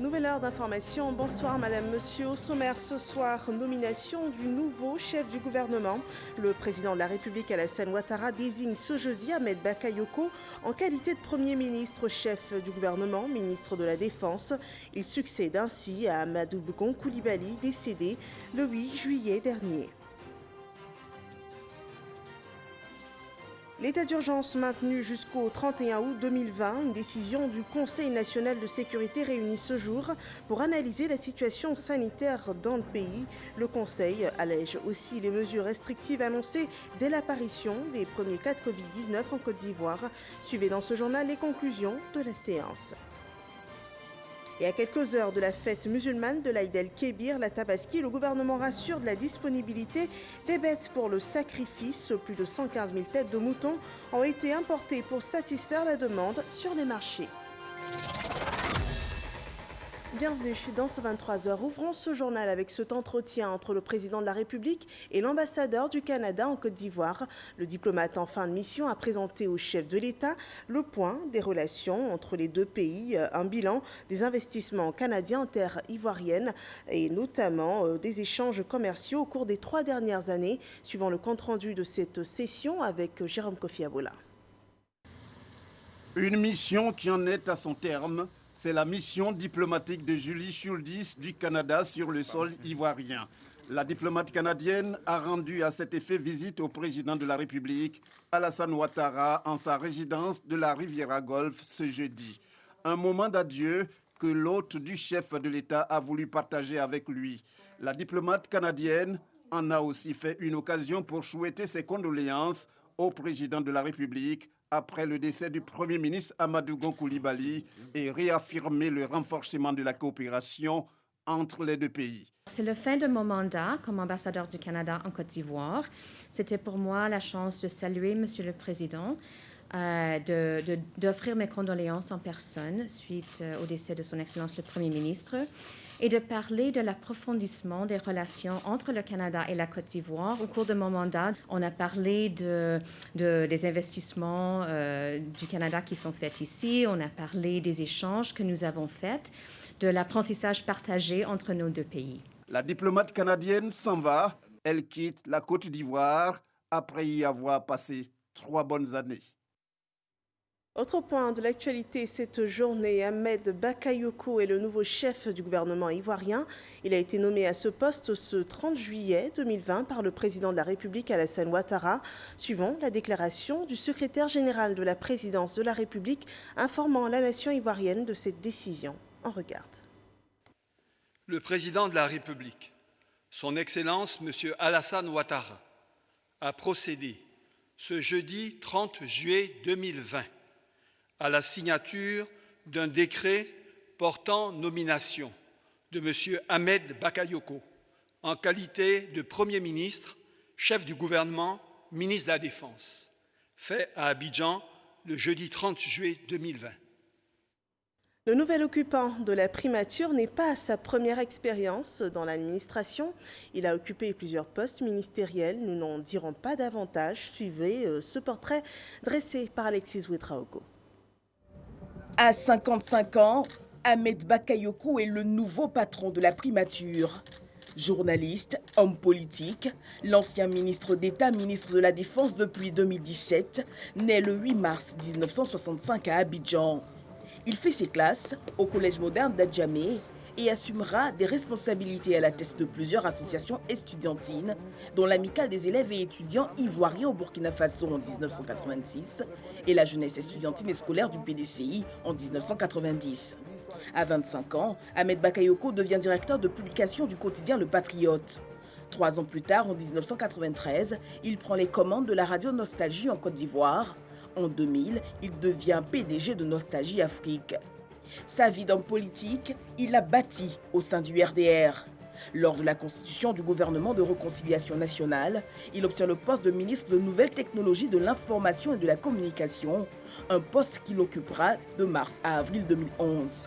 Nouvelle heure d'information. Bonsoir Madame, Monsieur. Au sommaire ce soir, nomination du nouveau chef du gouvernement. Le président de la République Alassane Ouattara désigne ce jeudi Ahmed Bakayoko en qualité de Premier ministre, chef du gouvernement, ministre de la Défense. Il succède ainsi à Amadou Gon Coulibaly, décédé le 8 juillet dernier. L'état d'urgence maintenu jusqu'au 31 août 2020, une décision du Conseil national de sécurité réuni ce jour pour analyser la situation sanitaire dans le pays. Le Conseil allège aussi les mesures restrictives annoncées dès l'apparition des premiers cas de Covid-19 en Côte d'Ivoire. Suivez dans ce journal les conclusions de la séance. Et à quelques heures de la fête musulmane de l'Aïd el-Kébir, la Tabaski, le gouvernement rassure de la disponibilité des bêtes pour le sacrifice. Plus de 115 000 têtes de moutons ont été importées pour satisfaire la demande sur les marchés. Bienvenue dans ce 23h. Ouvrons ce journal avec cet entretien entre le président de la République et l'ambassadeur du Canada en Côte d'Ivoire. Le diplomate en fin de mission a présenté au chef de l'État le point des relations entre les deux pays, un bilan des investissements canadiens en terre ivoirienne et notamment des échanges commerciaux au cours des 3 dernières années, suivant le compte-rendu de cette session avec Jérôme Kofi Aboula. Une mission qui en est à son terme. C'est la mission diplomatique de Julie Schuldis du Canada sur le sol ivoirien. La diplomate canadienne a rendu à cet effet visite au président de la République, Alassane Ouattara, en sa résidence de la Riviera Golfe ce jeudi. Un moment d'adieu que l'hôte du chef de l'État a voulu partager avec lui. La diplomate canadienne en a aussi fait une occasion pour souhaiter ses condoléances au président de la République après le décès du Premier ministre Amadou Gon Coulibaly et réaffirmer le renforcement de la coopération entre les deux pays. C'est la fin de mon mandat comme ambassadeur du Canada en Côte d'Ivoire. C'était pour moi la chance de saluer Monsieur le Président, d'offrir mes condoléances en personne suite au décès de Son Excellence le Premier ministre et de parler de l'approfondissement des relations entre le Canada et la Côte d'Ivoire. Au cours de mon mandat, on a parlé des investissements du Canada qui sont faits ici, on a parlé des échanges que nous avons faits, de l'apprentissage partagé entre nos deux pays. La diplomate canadienne s'en va, elle quitte la Côte d'Ivoire après y avoir passé 3 bonnes années. Autre point de l'actualité cette journée, Ahmed Bakayoko est le nouveau chef du gouvernement ivoirien. Il a été nommé à ce poste ce 30 juillet 2020 par le président de la République Alassane Ouattara, suivant la déclaration du secrétaire général de la présidence de la République informant la nation ivoirienne de cette décision. On regarde. Le président de la République, son Excellence M. Alassane Ouattara, a procédé ce jeudi 30 juillet 2020 à la signature d'un décret portant nomination de M. Ahmed Bakayoko en qualité de Premier ministre, chef du gouvernement, ministre de la Défense, fait à Abidjan le jeudi 30 juillet 2020. Le nouvel occupant de la primature n'est pas à sa première expérience dans l'administration. Il a occupé plusieurs postes ministériels. Nous n'en dirons pas davantage. Suivez ce portrait dressé par Alexis Ouedraogo. À 55 ans, Ahmed Bakayoko est le nouveau patron de la primature. Journaliste, homme politique, l'ancien ministre d'État, ministre de la Défense depuis 2017, né le 8 mars 1965 à Abidjan. Il fait ses classes au Collège moderne d'Adjamé et assumera des responsabilités à la tête de plusieurs associations estudiantines, dont l'Amicale des élèves et étudiants ivoiriens au Burkina Faso en 1986 et la jeunesse estudiantine et scolaire du PDCI en 1990. À 25 ans, Ahmed Bakayoko devient directeur de publication du quotidien Le Patriote. 3 ans plus tard, en 1993, il prend les commandes de la radio Nostalgie en Côte d'Ivoire. En 2000, il devient PDG de Nostalgie Afrique. Sa vie d'homme politique, il l'a bâtie au sein du RDR. Lors de la constitution du gouvernement de réconciliation nationale, il obtient le poste de ministre de Nouvelles Technologies de l'Information et de la Communication, un poste qu'il occupera de mars à avril 2011.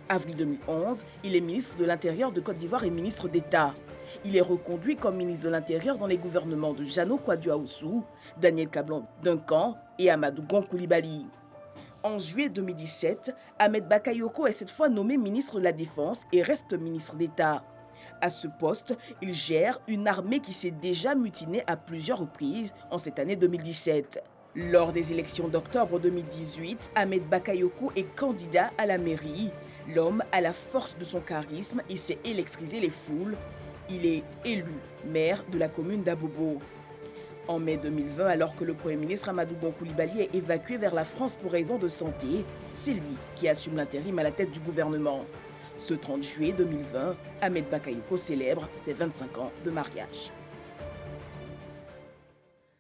Avril 2011, il est ministre de l'Intérieur de Côte d'Ivoire et ministre d'État. Il est reconduit comme ministre de l'Intérieur dans les gouvernements de Jeannot Kouadio Aoussou, Daniel Kablan Duncan et Amadou Gon Coulibaly. En juillet 2017, Ahmed Bakayoko est cette fois nommé ministre de la Défense et reste ministre d'État. À ce poste, il gère une armée qui s'est déjà mutinée à plusieurs reprises en cette année 2017. Lors des élections d'octobre 2018, Ahmed Bakayoko est candidat à la mairie. L'homme a la force de son charisme et sait électriser les foules. Il est élu maire de la commune d'Abobo. En mai 2020, alors que le Premier ministre Amadou Gon Coulibaly est évacué vers la France pour raison de santé, c'est lui qui assume l'intérim à la tête du gouvernement. Ce 30 juillet 2020, Ahmed Bakayoko célèbre ses 25 ans de mariage.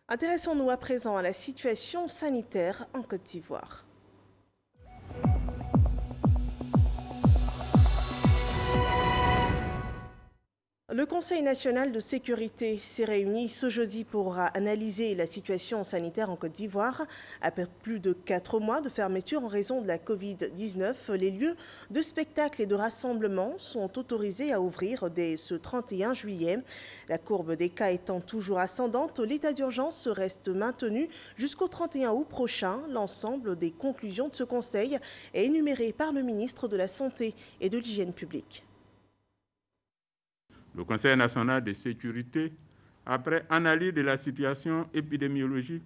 Intéressons-nous à présent à la situation sanitaire en Côte d'Ivoire. Le Conseil national de sécurité s'est réuni ce jeudi pour analyser la situation sanitaire en Côte d'Ivoire. Après plus de 4 mois de fermeture en raison de la Covid-19, les lieux de spectacle et de rassemblement sont autorisés à ouvrir dès ce 31 juillet. La courbe des cas étant toujours ascendante, l'état d'urgence reste maintenu jusqu'au 31 août prochain. L'ensemble des conclusions de ce Conseil est énuméré par le ministre de la Santé et de l'Hygiène publique. Le Conseil national de sécurité, après analyse de la situation épidémiologique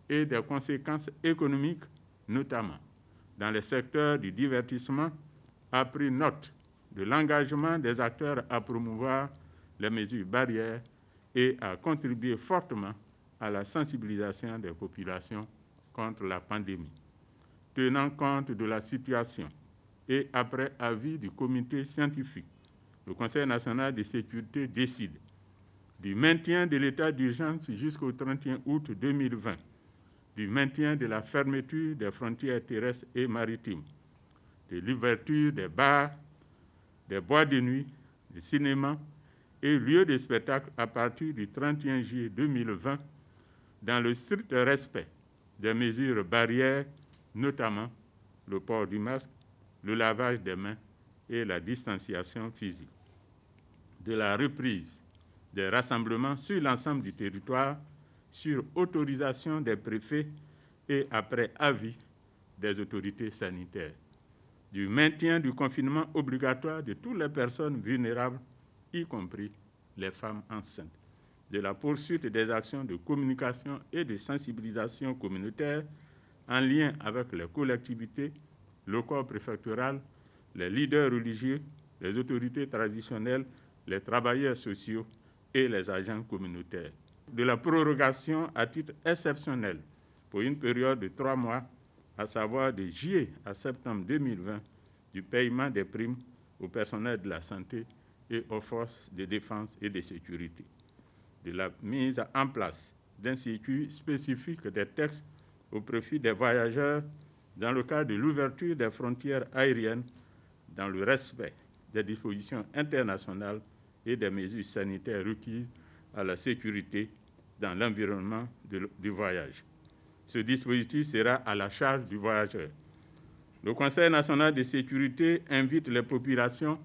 et des conséquences économiques, notamment dans le secteur du divertissement, a pris note de l'engagement des acteurs à promouvoir les mesures barrières et à contribuer fortement à la sensibilisation des populations contre la pandémie. Tenant compte de la situation et après avis du comité scientifique, le Conseil national de sécurité décide du maintien de l'état d'urgence jusqu'au 31 août 2020, du maintien de la fermeture des frontières terrestres et maritimes, de l'ouverture des bars, des boîtes de nuit, des cinémas et lieux de spectacle à partir du 31 juillet 2020, dans le strict respect des mesures barrières, notamment le port du masque, le lavage des mains et la distanciation physique. De la reprise des rassemblements sur l'ensemble du territoire sur autorisation des préfets et après avis des autorités sanitaires. Du maintien du confinement obligatoire de toutes les personnes vulnérables, y compris les femmes enceintes. De la poursuite des actions de communication et de sensibilisation communautaire en lien avec les collectivités, le corps préfectoral, les leaders religieux, les autorités traditionnelles, les travailleurs sociaux et les agents communautaires. De la prorogation à titre exceptionnel pour une période de 3 mois, à savoir de juillet à septembre 2020, du paiement des primes au personnel de la santé et aux forces de défense et de sécurité. De la mise en place d'un circuit spécifique des textes au profit des voyageurs dans le cadre de l'ouverture des frontières aériennes dans le respect des dispositions internationales et des mesures sanitaires requises à la sécurité dans l'environnement du voyage. Ce dispositif sera à la charge du voyageur. Le Conseil national de sécurité invite les populations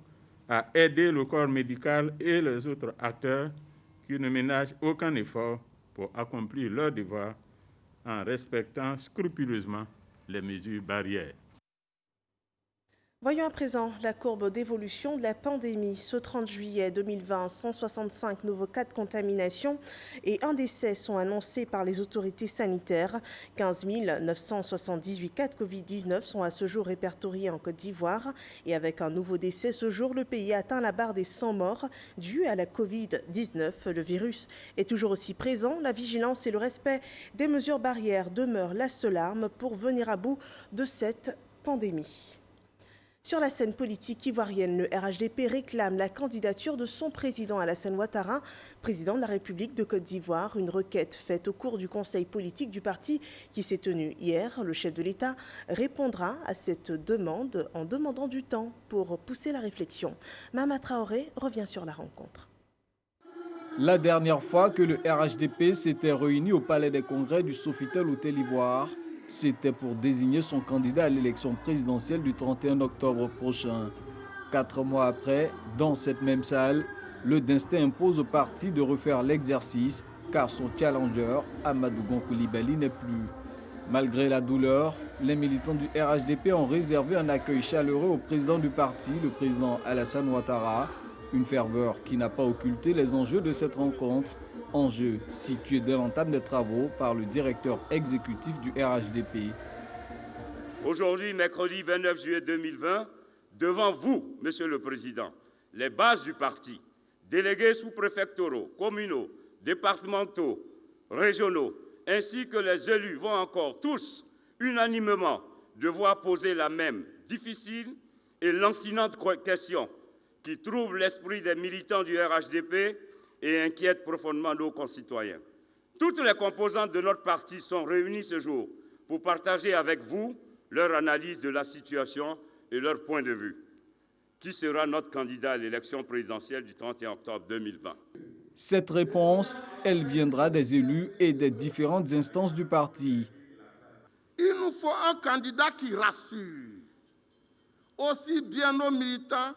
à aider le corps médical et les autres acteurs qui ne ménagent aucun effort pour accomplir leur devoir en respectant scrupuleusement les mesures barrières. Voyons à présent la courbe d'évolution de la pandémie. Ce 30 juillet 2020, 165 nouveaux cas de contamination et un décès sont annoncés par les autorités sanitaires. 15 978 cas de Covid-19 sont à ce jour répertoriés en Côte d'Ivoire. Et avec un nouveau décès ce jour, le pays atteint la barre des 100 morts dus à la Covid-19. Le virus est toujours aussi présent. La vigilance et le respect des mesures barrières demeurent la seule arme pour venir à bout de cette pandémie. Sur la scène politique ivoirienne, le RHDP réclame la candidature de son président Alassane Ouattara, président de la République de Côte d'Ivoire. Une requête faite au cours du conseil politique du parti qui s'est tenu hier. Le chef de l'État répondra à cette demande en demandant du temps pour pousser la réflexion. Mama Traoré revient sur la rencontre. La dernière fois que le RHDP s'était réuni au Palais des Congrès du Sofitel Hôtel Ivoire, c'était pour désigner son candidat à l'élection présidentielle du 31 octobre prochain. 4 mois après, dans cette même salle, le destin impose au parti de refaire l'exercice car son challenger, Amadou Gon Coulibaly, n'est plus. Malgré la douleur, les militants du RHDP ont réservé un accueil chaleureux au président du parti, le président Alassane Ouattara. Une ferveur qui n'a pas occulté les enjeux de cette rencontre, enjeux situés dès l'entame des travaux par le directeur exécutif du RHDP. Aujourd'hui, mercredi 29 juillet 2020, devant vous, Monsieur le Président, les bases du parti, délégués sous-préfectoraux, communaux, départementaux, régionaux, ainsi que les élus vont encore tous, unanimement, devoir poser la même difficile et lancinante question qui trouble l'esprit des militants du RHDP et inquiète profondément nos concitoyens. Toutes les composantes de notre parti sont réunies ce jour pour partager avec vous leur analyse de la situation et leur point de vue. Qui sera notre candidat à l'élection présidentielle du 31 octobre 2020 ? Cette réponse, elle viendra des élus et des différentes instances du parti. Il nous faut un candidat qui rassure aussi bien nos militants,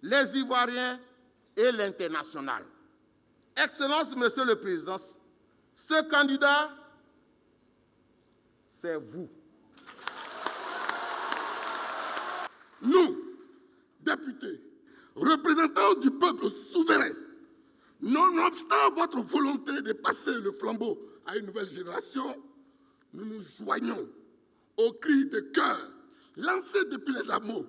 les Ivoiriens et l'international. Excellence, Monsieur le Président, ce candidat, c'est vous. Nous, députés, représentants du peuple souverain, nonobstant votre volonté de passer le flambeau à une nouvelle génération, nous nous joignons aux cris de cœur lancés depuis les hameaux,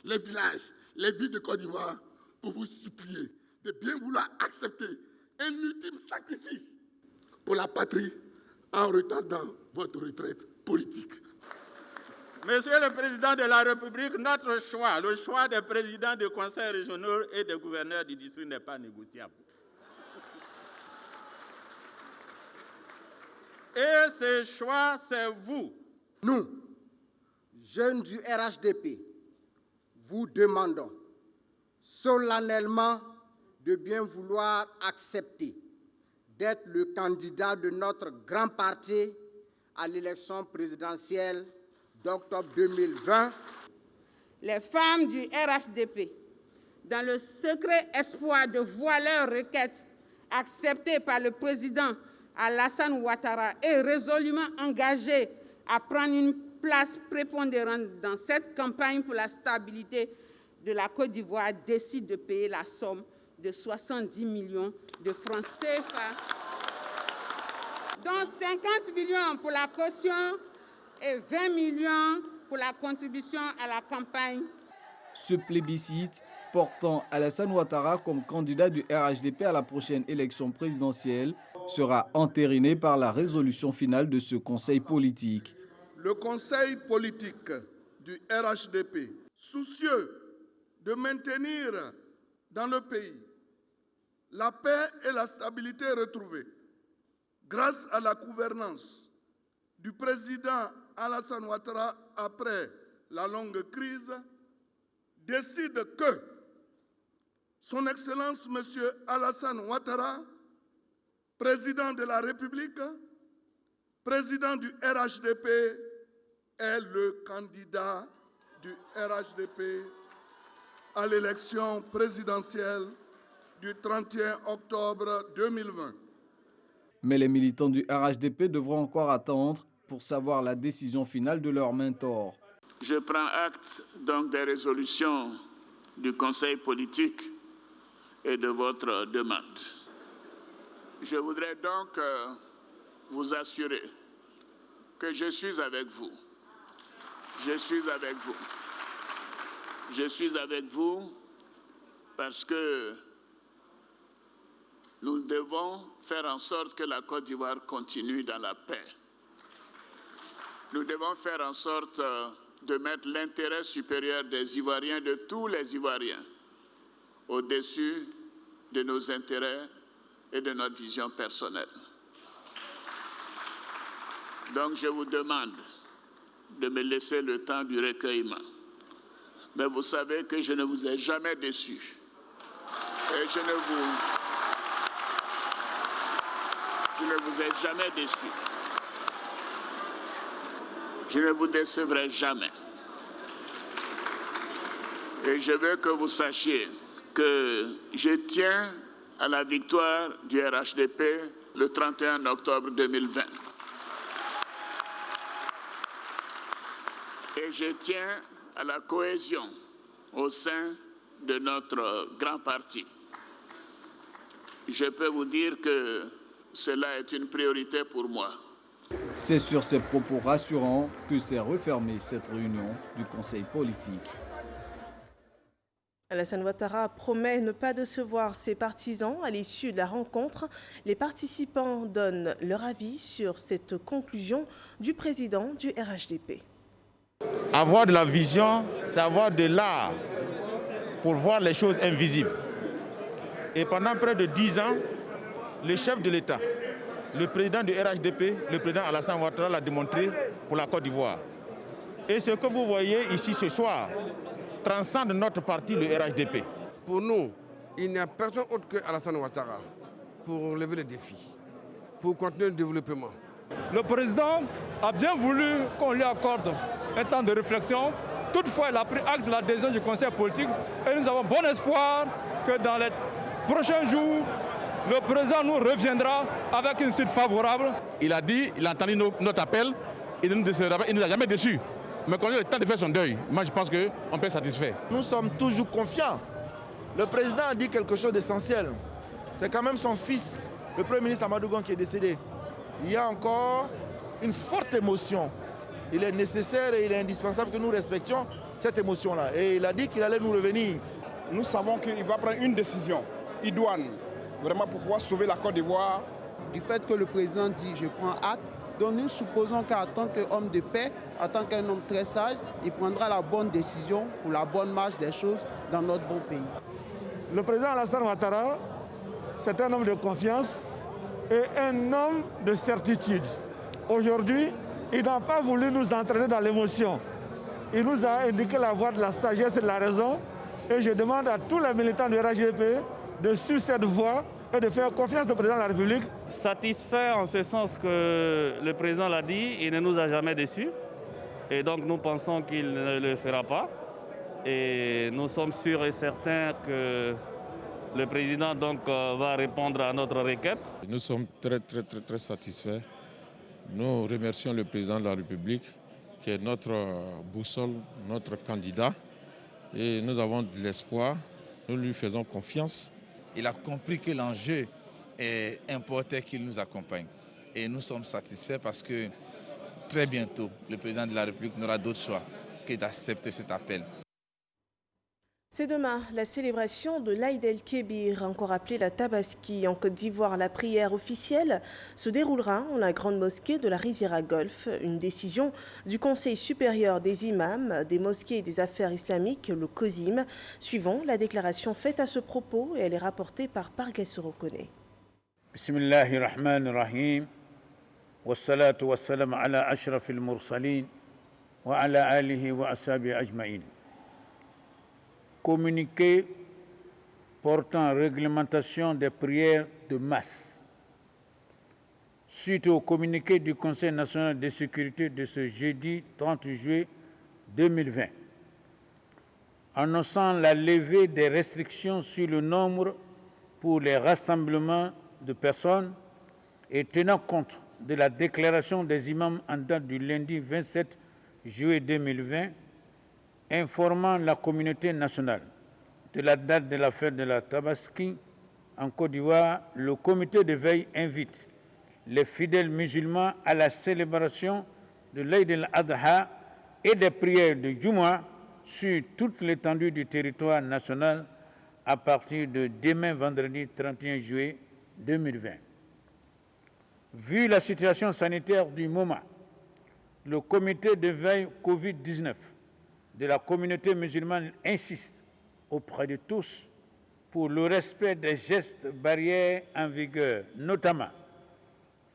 les villages, les villes de Côte d'Ivoire pour vous supplier de bien vouloir accepter un ultime sacrifice pour la patrie en retardant votre retraite politique. Monsieur le Président de la République, notre choix, le choix des présidents des conseils régionaux et des gouverneurs du district n'est pas négociable. Et ce choix, c'est vous. Nous, jeunes du RHDP, vous demandons solennellement de bien vouloir accepter d'être le candidat de notre grand parti à l'élection présidentielle d'octobre 2020. Les femmes du RHDP, dans le secret espoir de voir leur requête acceptée par le président Alassane Ouattara, est résolument engagée à prendre une place prépondérante dans cette campagne pour la stabilité de la Côte d'Ivoire, décide de payer la somme de 70 millions de francs CFA, dont 50 millions pour la caution et 20 millions pour la contribution à la campagne. Ce plébiscite portant Alassane Ouattara comme candidat du RHDP à la prochaine élection présidentielle sera entériné par la résolution finale de ce conseil politique. Le conseil politique du RHDP, soucieux de maintenir dans le pays la paix et la stabilité retrouvées, grâce à la gouvernance du président Alassane Ouattara après la longue crise, décide que Son Excellence M. Alassane Ouattara, président de la République, président du RHDP, est le candidat du RHDP à l'élection présidentielle du 31 octobre 2020. Mais les militants du RHDP devront encore attendre pour savoir la décision finale de leur mentor. Je prends acte donc des résolutions du Conseil politique et de votre demande. Je voudrais donc vous assurer que je suis avec vous. Je suis avec vous. Je suis avec vous parce que nous devons faire en sorte que la Côte d'Ivoire continue dans la paix. Nous devons faire en sorte de mettre l'intérêt supérieur des Ivoiriens, de tous les Ivoiriens, au-dessus de nos intérêts et de notre vision personnelle. Donc je vous demande de me laisser le temps du recueillement. Mais vous savez que je ne vous ai jamais déçu. Et je ne vous ai jamais déçu. Je ne vous décevrai jamais. Et je veux que vous sachiez que je tiens à la victoire du RHDP le 31 octobre 2020. Et je tiens à la cohésion au sein de notre grand parti. Je peux vous dire que cela est une priorité pour moi. C'est sur ces propos rassurants que s'est refermée cette réunion du Conseil politique. Alassane Ouattara promet ne pas décevoir ses partisans. À l'issue de la rencontre, les participants donnent leur avis sur cette conclusion du président du RHDP. Avoir de la vision, c'est avoir de l'art pour voir les choses invisibles. Et pendant près de 10 ans, le chef de l'État, le président du RHDP, le président Alassane Ouattara l'a démontré pour la Côte d'Ivoire. Et ce que vous voyez ici ce soir transcende notre parti, le RHDP. Pour nous, il n'y a personne autre que Alassane Ouattara pour relever les défis, pour continuer le développement. Le président a bien voulu qu'on lui accorde un temps de réflexion. Toutefois, il a pris acte de la décision du Conseil politique et nous avons bon espoir que dans les prochains jours, le président nous reviendra avec une suite favorable. Il a dit, il a entendu notre appel, il ne nous a jamais déçus. Mais quand il a le temps de faire son deuil, moi je pense qu'on peut être satisfait. Nous sommes toujours confiants. Le président a dit quelque chose d'essentiel. C'est quand même son fils, le Premier ministre Amadou Gon, qui est décédé. Il y a encore une forte émotion. Il est nécessaire et il est indispensable que nous respections cette émotion-là. Et il a dit qu'il allait nous revenir. Nous savons qu'il va prendre une décision idoine, vraiment pour pouvoir sauver la Côte d'Ivoire. Du fait que le président dit « je prends acte », donc nous supposons qu'en tant qu'homme de paix, en tant qu'un homme très sage, il prendra la bonne décision pour la bonne marche des choses dans notre bon pays. Le président Alassane Ouattara, c'est un homme de confiance et un homme de certitude. Aujourd'hui, il n'a pas voulu nous entraîner dans l'émotion. Il nous a indiqué la voie de la sagesse et de la raison. Et je demande à tous les militants du RHDP de suivre cette voie et de faire confiance au président de la République. Satisfait en ce sens que le président l'a dit, il ne nous a jamais déçus. Et donc nous pensons qu'il ne le fera pas. Et nous sommes sûrs et certains que le président donc, va répondre à notre requête. Nous sommes très satisfaits. Nous remercions le président de la République qui est notre boussole, notre candidat. Et nous avons de l'espoir, nous lui faisons confiance. Il a compris que l'enjeu est important qu'il nous accompagne. Et nous sommes satisfaits parce que très bientôt, le président de la République n'aura d'autre choix que d'accepter cet appel. C'est demain la célébration de l'Aïd el-Kébir, encore appelée la Tabaski. En Côte d'Ivoire, la prière officielle se déroulera en la grande mosquée de la Riviera Golfe. Une décision du Conseil supérieur des imams, des mosquées et des affaires islamiques, le COSIM. Suivant la déclaration faite à ce propos, et elle est rapportée par Pargues Sorokone. Bismillahirrahmanirrahim. Wassalatu wassalam ala ashrafil mursalin wa ala alihi wa ashabi ajma'in. Communiqué portant réglementation des prières de masse. Suite au communiqué du Conseil national de sécurité de ce jeudi 30 juillet 2020, annonçant la levée des restrictions sur le nombre pour les rassemblements de personnes et tenant compte de la déclaration des imams en date du lundi 27 juillet 2020, informant la communauté nationale de la date de la fête de la Tabaski en Côte d'Ivoire, le comité de veille invite les fidèles musulmans à la célébration de l'Aïd el-Adha et des prières de Jumu'ah sur toute l'étendue du territoire national à partir de demain vendredi 31 juillet 2020. Vu la situation sanitaire du moment, le comité de veille Covid-19 de la communauté musulmane insiste auprès de tous pour le respect des gestes barrières en vigueur, notamment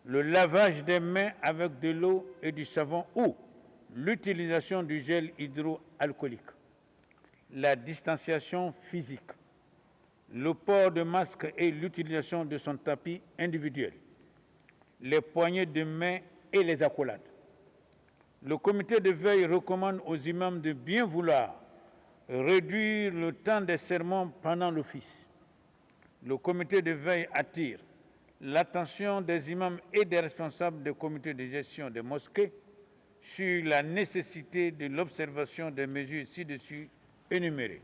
le lavage des mains avec de l'eau et du savon ou l'utilisation du gel hydroalcoolique, la distanciation physique, le port de masque et l'utilisation de son tapis individuel, les poignées de main et les accolades. Le comité de veille recommande aux imams de bien vouloir réduire le temps des sermons pendant l'office. Le comité de veille attire l'attention des imams et des responsables des comités de gestion des mosquées sur la nécessité de l'observation des mesures ci-dessus énumérées.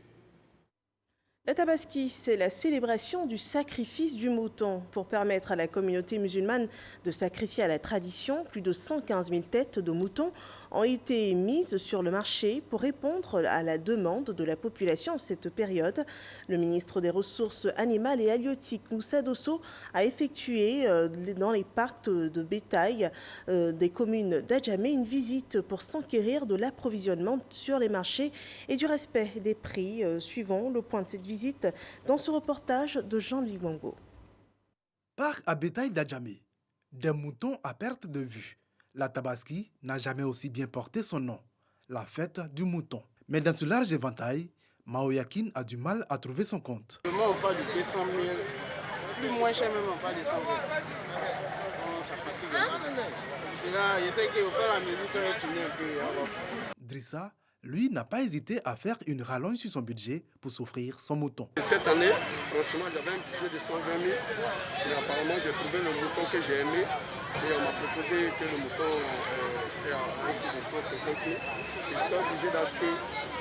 La Tabaski, c'est la célébration du sacrifice du mouton. Pour permettre à la communauté musulmane de sacrifier à la tradition, plus de 115 000 têtes de moutons ont été mises sur le marché pour répondre à la demande de la population en cette période. Le ministre des Ressources animales et halieutiques, Moussa Dosso, a effectué dans les parcs de bétail des communes d'Adjamé une visite pour s'enquérir de l'approvisionnement sur les marchés et du respect des prix. Suivant le point de cette visite dans ce reportage de Jean-Louis Wango. Parc à bétail d'Adjamé, des moutons à perte de vue. La Tabaski n'a jamais aussi bien porté son nom, la fête du mouton. Mais dans ce large éventail, Mao Yakin a du mal à trouver son compte. Moi, on parle de 200 000, plus moins cher même, on parle de 100 000. Ça fatigue. Pour cela, je sais qu'au fur et à mesure qu'on est tourné un peu. Drissa, lui, n'a pas hésité à faire une rallonge sur son budget pour s'offrir son mouton. Cette année, franchement, j'avais un budget de 120 000, mais apparemment, j'ai trouvé le mouton que j'ai aimé. Et on m'a proposé que le mouton est à un prix de 150 000. Et j'étais obligé d'acheter.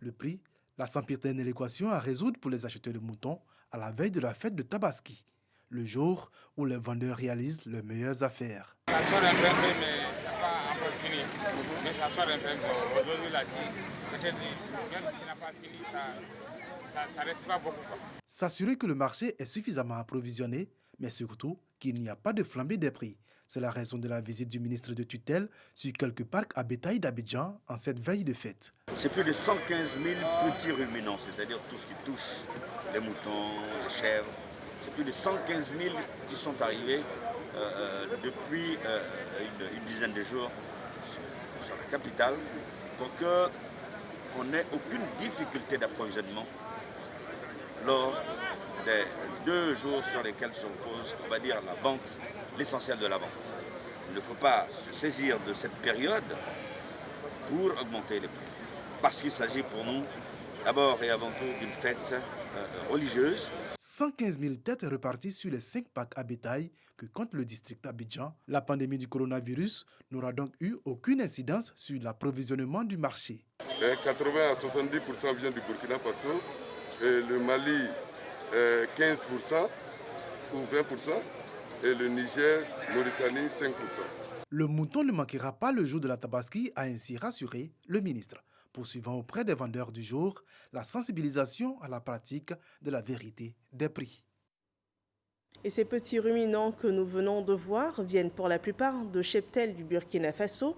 Le prix, la sempiternelle équation à résoudre pour les acheteurs de moutons à la veille de la fête de Tabaski, le jour où les vendeurs réalisent leurs meilleures affaires. Ça sort un peu, mais ça n'a pas encore fini. Mais ça sort un peu. Aujourd'hui, là, peut-être même si ça n'a pas fini, ça ne reste pas beaucoup. S'assurer que le marché est suffisamment approvisionné, mais surtout qu'il n'y a pas de flambée des prix. C'est la raison de la visite du ministre de tutelle sur quelques parcs à bétail d'Abidjan en cette veille de fête. C'est plus de 115 000 petits ruminants, c'est-à-dire tout ce qui touche les moutons, les chèvres. C'est plus de 115 000 qui sont arrivés depuis une dizaine de jours sur la capitale pour qu'on n'ait aucune difficulté d'approvisionnement lors des 2 jours sur lesquels se repose, on va dire, la vente, l'essentiel de la vente. Il ne faut pas se saisir de cette période pour augmenter les prix. Parce qu'il s'agit pour nous, d'abord et avant tout, d'une fête religieuse. 115 000 têtes réparties sur les 5 parcs à bétail que compte le district d'Abidjan. La pandémie du coronavirus n'aura donc eu aucune incidence sur l'approvisionnement du marché. 80 à 70% vient du Burkina Faso et le Mali 15% ou 20% et le Niger, Mauritanie 5%. Le mouton ne manquera pas le jour de la Tabaski, a ainsi rassuré le ministre, poursuivant auprès des vendeurs du jour la sensibilisation à la pratique de la vérité des prix. Et ces petits ruminants que nous venons de voir viennent pour la plupart de cheptels du Burkina Faso.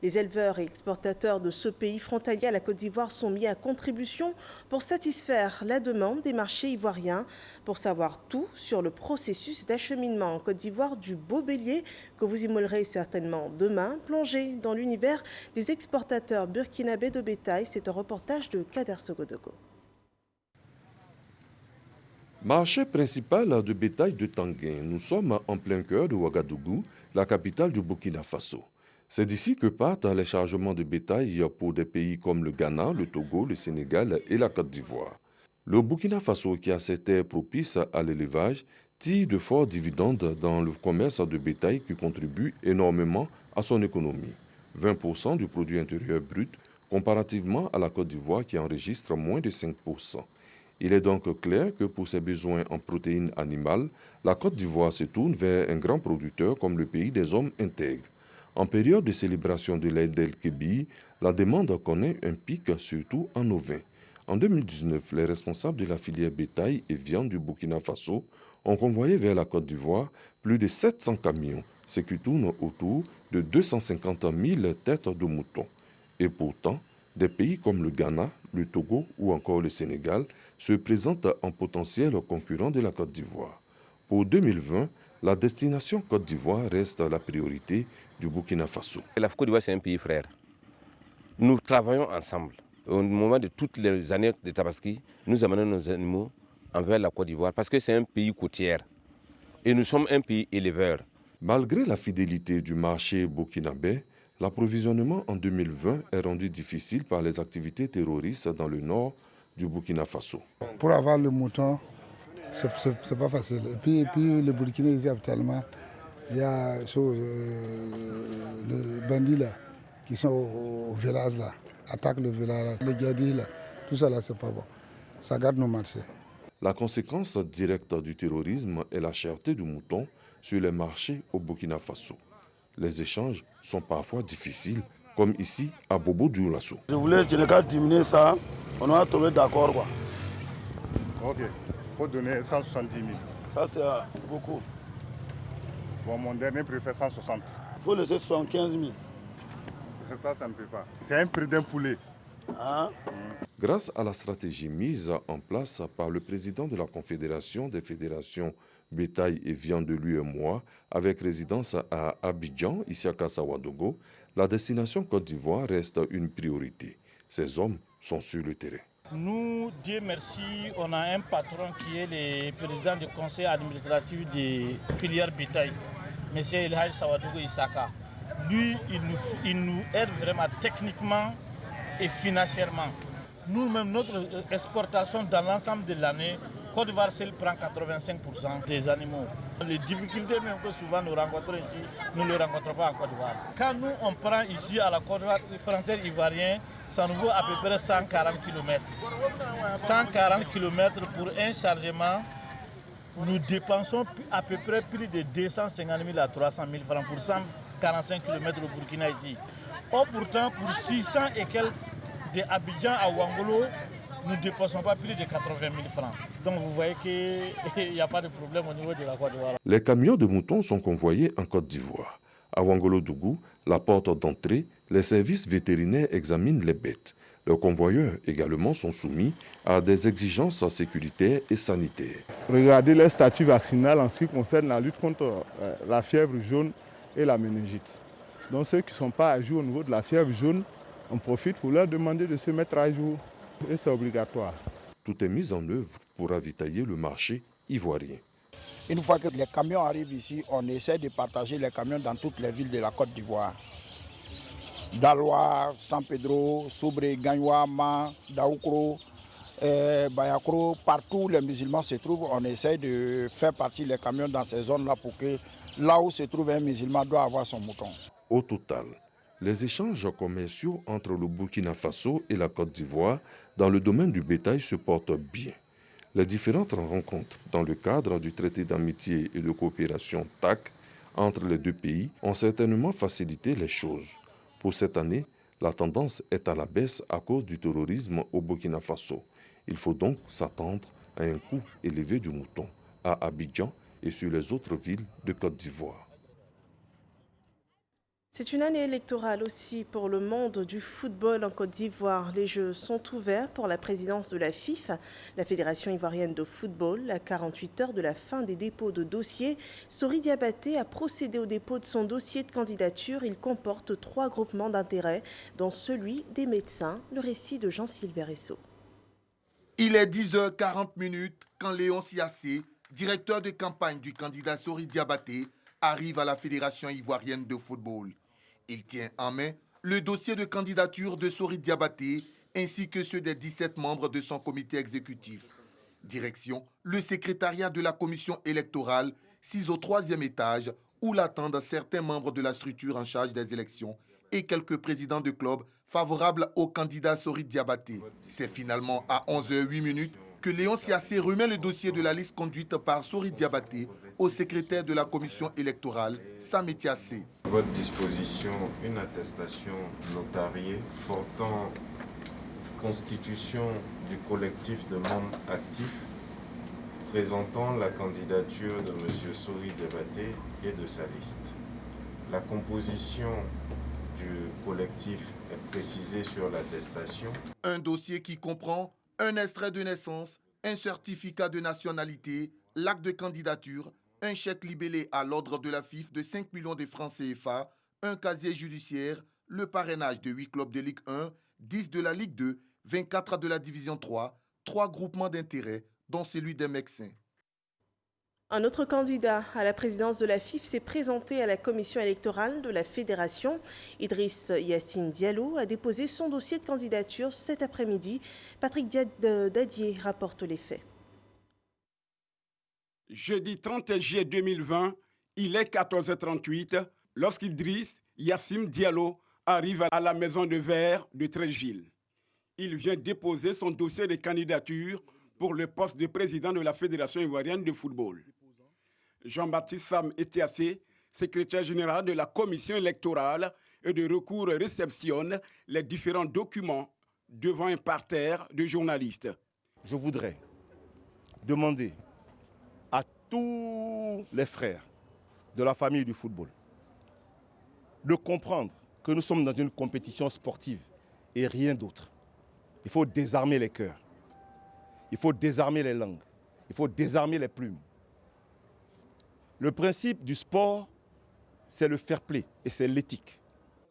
Les éleveurs et exportateurs de ce pays frontalier à la Côte d'Ivoire sont mis à contribution pour satisfaire la demande des marchés ivoiriens. Pour savoir tout sur le processus d'acheminement en Côte d'Ivoire du beau bélier que vous immolerez certainement demain, plongez dans l'univers des exportateurs burkinabés de bétail. C'est un reportage de Kader Sogodogo. Marché principal de bétail de Tanguin, nous sommes en plein cœur de Ouagadougou, la capitale du Burkina Faso. C'est d'ici que partent les chargements de bétail pour des pays comme le Ghana, le Togo, le Sénégal et la Côte d'Ivoire. Le Burkina Faso, qui a cette terre propice à l'élevage, tire de forts dividendes dans le commerce de bétail qui contribue énormément à son économie. 20% du produit intérieur brut, comparativement à la Côte d'Ivoire qui enregistre moins de 5%. Il est donc clair que pour ses besoins en protéines animales, la Côte d'Ivoire se tourne vers un grand producteur comme le pays des hommes intègres. En période de célébration de l'Aïd el-Kébir, la demande connaît un pic, surtout en ovins. En 2019, les responsables de la filière bétail et viande du Burkina Faso ont convoyé vers la Côte d'Ivoire plus de 700 camions, ce qui tourne autour de 250 000 têtes de moutons. Et pourtant, des pays comme le Ghana, le Togo ou encore le Sénégal se présentent en potentiel concurrent de la Côte d'Ivoire. Pour 2020, la destination Côte d'Ivoire reste la priorité du Burkina Faso. La Côte d'Ivoire, c'est un pays frère. Nous travaillons ensemble. Au moment de toutes les années de Tabaski, nous amenons nos animaux envers la Côte d'Ivoire parce que c'est un pays côtier. Et nous sommes un pays éleveur. Malgré la fidélité du marché burkinabé, l'approvisionnement en 2020 est rendu difficile par les activités terroristes dans le nord du Burkina Faso. Pour avoir le mouton, c'est pas facile. Et puis le Burkina, actuellement, il y a le bandit là, qui sont au village là, attaquent le village là, les gadis là, tout ça là c'est pas bon. Ça garde nos marchés. La conséquence directe du terrorisme est la cherté du mouton sur les marchés au Burkina Faso. Les échanges sont parfois difficiles, comme ici à Bobo Dioulasso. Je voulais diminuer ça, on a trouvé d'accord quoi. Ok, il faut donner 170 000. Ça c'est beaucoup. Bon, mon dernier prix fait 160. Il faut laisser 75 000. Ça ne peut pas. C'est un prix d'un poulet. Hein? Grâce à la stratégie mise en place par le président de la Confédération des fédérations bétail et viande de l'UEMOA, avec résidence à Abidjan, Isiaka Ouagadougou, la destination Côte d'Ivoire reste une priorité. Ces hommes sont sur le terrain. Nous, Dieu merci, on a un patron qui est le président du conseil administratif des filières bétail, M. Elhaj Ouagadougou Isiaka. Lui, il nous aide vraiment techniquement et financièrement. Nous-mêmes, notre exportation dans l'ensemble de l'année, Côte d'Ivoire seul prend 85% des animaux. Les difficultés même que souvent nous rencontrons ici, nous ne les rencontrons pas en Côte d'Ivoire. Quand nous, on prend ici à la Côte d'Ivoire, les frontières ivoiriennes, ça nous vaut à peu près 140 km. 140 km pour un chargement, nous dépensons à peu près plus de 250 000 à 300 000 francs pour 145 km au Burkina ici. Or pourtant, pour 600 et quelques de Abidjan à Ouangolo, nous ne dépassons pas plus de 80 000 francs. Donc vous voyez qu'il n'y a pas de problème au niveau de la Côte d'Ivoire. Les camions de moutons sont convoyés en Côte d'Ivoire. À Ouangolo-Dougou, la porte d'entrée, les services vétérinaires examinent les bêtes. Les convoyeurs également sont soumis à des exigences sécuritaires et sanitaires. Regardez les statuts vaccinales en ce qui concerne la lutte contre la fièvre jaune et la méningite. Donc ceux qui ne sont pas à jour au niveau de la fièvre jaune, on profite pour leur demander de se mettre à jour. Et c'est obligatoire. Tout est mis en œuvre pour ravitailler le marché ivoirien. Une fois que les camions arrivent ici, on essaie de partager les camions dans toutes les villes de la Côte d'Ivoire. Daloa, San Pedro, Soubré, Gagnoua, Ma, Daoukro, Bayakro, partout où les musulmans se trouvent, on essaie de faire partir les camions dans ces zones-là pour que là où se trouve un musulman doit avoir son mouton. Au total, les échanges commerciaux entre le Burkina Faso et la Côte d'Ivoire dans le domaine du bétail se portent bien. Les différentes rencontres dans le cadre du traité d'amitié et de coopération TAC entre les deux pays ont certainement facilité les choses. Pour cette année, la tendance est à la baisse à cause du terrorisme au Burkina Faso. Il faut donc s'attendre à un coût élevé du mouton à Abidjan et sur les autres villes de Côte d'Ivoire. C'est une année électorale aussi pour le monde du football en Côte d'Ivoire. Les Jeux sont ouverts pour la présidence de la FIFA, la Fédération ivoirienne de football. À 48 heures de la fin des dépôts de dossiers, Sori Diabaté a procédé au dépôt de son dossier de candidature. Il comporte 3 groupements d'intérêt, dont celui des médecins. Le récit de Jean-Sylvain Esso. Il est 10h40 quand Léon Siassé, directeur de campagne du candidat Sori Diabaté, arrive à la Fédération ivoirienne de football. Il tient en main le dossier de candidature de Sori Diabaté ainsi que ceux des 17 membres de son comité exécutif. Direction, le secrétariat de la commission électorale, 6 au 3e étage, où l'attendent certains membres de la structure en charge des élections et quelques présidents de clubs favorables au candidat Sori Diabaté. C'est finalement à 11h08 que Léon Siassé remet le dossier de la liste conduite par Sori Diabaté au secrétaire de la commission électorale, Samé Tiassé. À votre disposition, une attestation notariée portant constitution du collectif de membres actifs présentant la candidature de M. Sori Diabaté et de sa liste. La composition du collectif est précisée sur l'attestation. Un dossier qui comprend un extrait de naissance, un certificat de nationalité, l'acte de candidature, un chèque libellé à l'ordre de la FIF de 5 millions de francs CFA, un casier judiciaire, le parrainage de 8 clubs de Ligue 1, 10 de la Ligue 2, 24 de la Division 3, 3 groupements d'intérêt, dont celui des médecins. Un autre candidat à la présidence de la FIF s'est présenté à la commission électorale de la Fédération. Idriss Yassine Diallo a déposé son dossier de candidature cet après-midi. Patrick Dadier rapporte les faits. Jeudi 31 juillet 2020, il est 14h38 lorsqu'Idriss Yassine Diallo arrive à la maison de verre de Trégil. Il vient déposer son dossier de candidature pour le poste de président de la Fédération ivoirienne de football. Jean-Baptiste Sam Etiassé, secrétaire général de la commission électorale et de recours, réceptionne les différents documents devant un parterre de journalistes. Je voudrais demander à tous les frères de la famille du football de comprendre que nous sommes dans une compétition sportive et rien d'autre. Il faut désarmer les cœurs, il faut désarmer les langues, il faut désarmer les plumes. Le principe du sport, c'est le fair play et c'est l'éthique.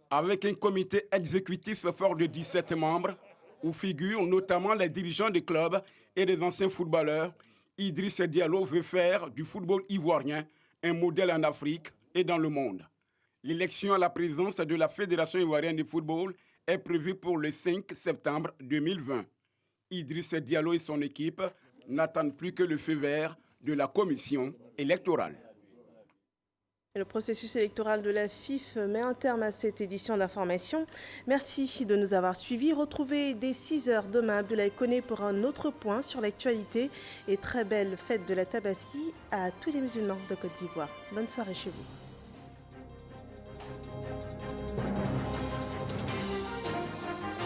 Avec un comité exécutif fort de 17 membres, où figurent notamment les dirigeants des clubs et des anciens footballeurs, Idriss Diallo veut faire du football ivoirien un modèle en Afrique et dans le monde. L'élection à la présidence de la Fédération ivoirienne de football est prévue pour le 5 septembre 2020. Idriss Diallo et son équipe n'attendent plus que le feu vert de la commission électorale. Le processus électoral de la FIF met un terme à cette édition d'information. Merci de nous avoir suivis. Retrouvez dès 6h demain Abdoulaye Koné pour un autre point sur l'actualité et très belle fête de la Tabaski à tous les musulmans de Côte d'Ivoire. Bonne soirée chez vous.